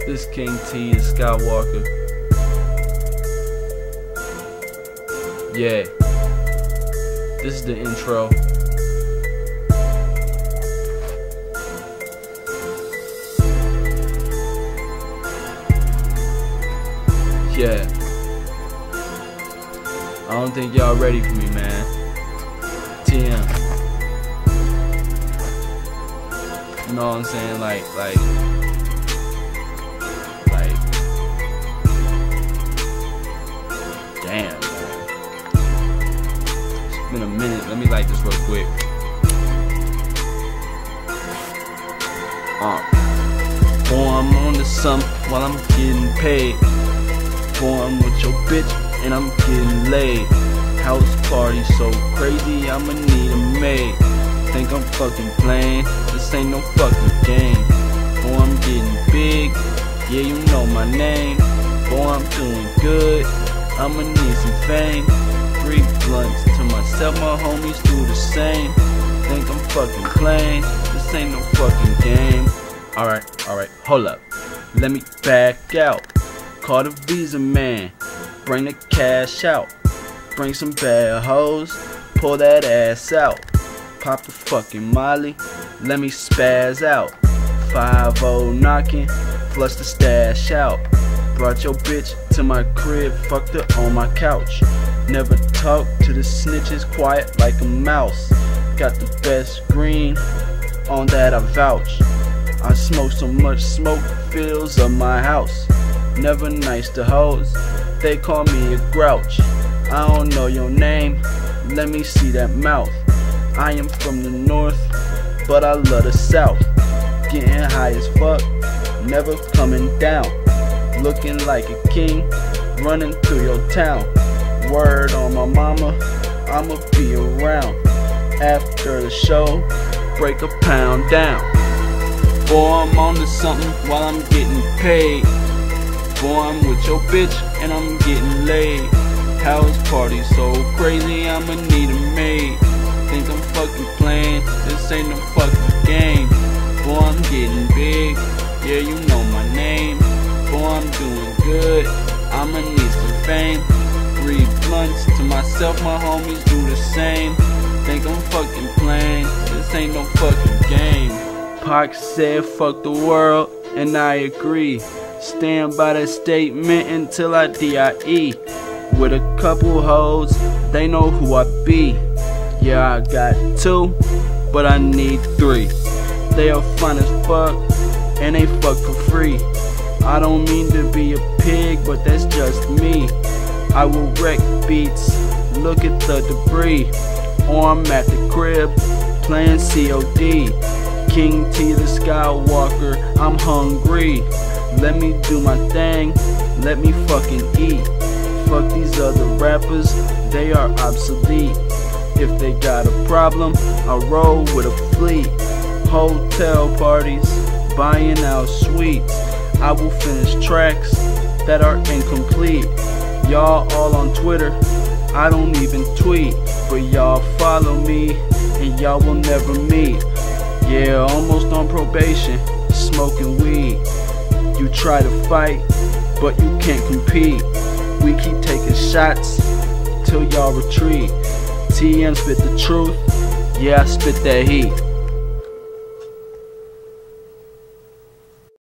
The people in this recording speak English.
This King T, the Skywalker. Yeah. This is the intro. Yeah. I don't think y'all ready for me, man. TM. You know what I'm saying? Like, damn, man. It's been a minute. Let me light this real quick. Boy, I'm on to something while I'm getting paid. Boy, I'm with your bitch and I'm getting laid. House party so crazy, I'ma need a maid. Think I'm fucking playing? This ain't no fucking game. Boy, I'm getting big. Yeah, you know my name. Boy, I'm doing good. I'ma need some fame. 3 blunts to myself, my homies do the same. Think I'm fucking playing? This ain't no fucking game. Alright, hold up. Let me back out. Call the Visa man. Bring the cash out. Bring some bad hoes. Pull that ass out. Pop the fucking molly. Let me spaz out. 5-0 knocking. Flush the stash out. Brought your bitch to my crib. Fucked her on my couch. Never talk to the snitches. Quiet like a mouse. Got the best green. On that I vouch. I smoke so much smoke fills up my house. Never nice to hoes. They call me a grouch. I don't know your name. Let me see that mouth. I am from the north, but I love the south. Getting high as fuck, never coming down. Looking like a king, running through your town. Word on my mama, I'ma be around. After the show, break a pound down. Boy, I'm on to something while I'm getting paid. Boy, I'm with your bitch and I'm getting laid. House party so crazy, I'ma need a maid. Think I'm fucking playing? This ain't no fucking game. Boy, I'm getting big. Yeah, you know my name. Boy, I'm doing good. I'ma need some fame. 3 blunts to myself, my homies do the same. Think I'm fucking playing? This ain't no fucking game. Pac said fuck the world, and I agree. Stand by that statement until I die. With a couple hoes, they know who I be. Yeah, I got 2, but I need 3. They are fine as fuck, and they fuck for free. I don't mean to be a pig, but that's just me. I will wreck beats, look at the debris. Or I'm at the crib, playing COD. King T, the Skywalker, I'm hungry. Let me do my thing, let me fucking eat. Fuck these other rappers, they are obsolete. If they got a problem, I roll with a fleet. Hotel parties, buying out suites. I will finish tracks that are incomplete. Y'all all on Twitter, I don't even tweet. But y'all follow me, and y'all will never meet. Yeah, almost on probation, smoking weed. You try to fight, but you can't compete. We keep taking shots till y'all retreat. TM spit the truth, yeah, I spit that heat.